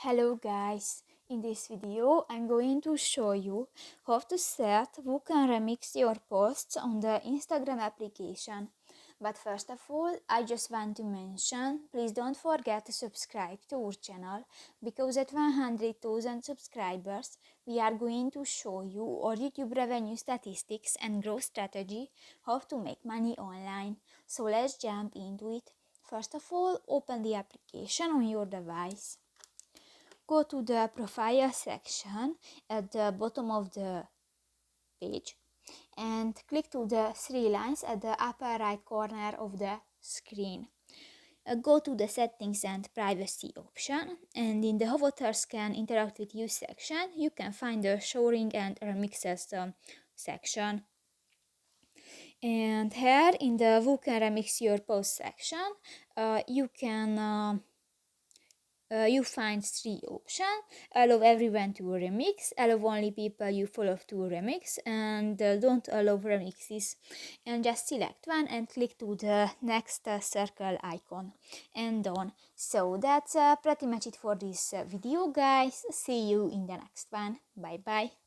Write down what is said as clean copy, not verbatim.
Hello guys, in this video I'm going to show you how to set Who Can Remix your posts on the Instagram application. But first of all, I just want to mention, please don't forget to subscribe to our channel, because at 100,000 subscribers we are going to show you our YouTube revenue statistics and growth strategy, how to make money online. So let's jump into it. First of all, open the application on your device. Go to the profile section at the bottom of the page and click to the three lines at the upper right corner of the screen. Go to the settings and privacy option, and in the how others can interact with you section you can find the showing and remixes section. And here in the Who Can Remix Your Post section you find three options: allow everyone to remix, allow only people you follow to remix, and don't allow remixes. And just select one and click to the next circle icon and done. So that's pretty much it for this video guys. See you in the next one. Bye bye.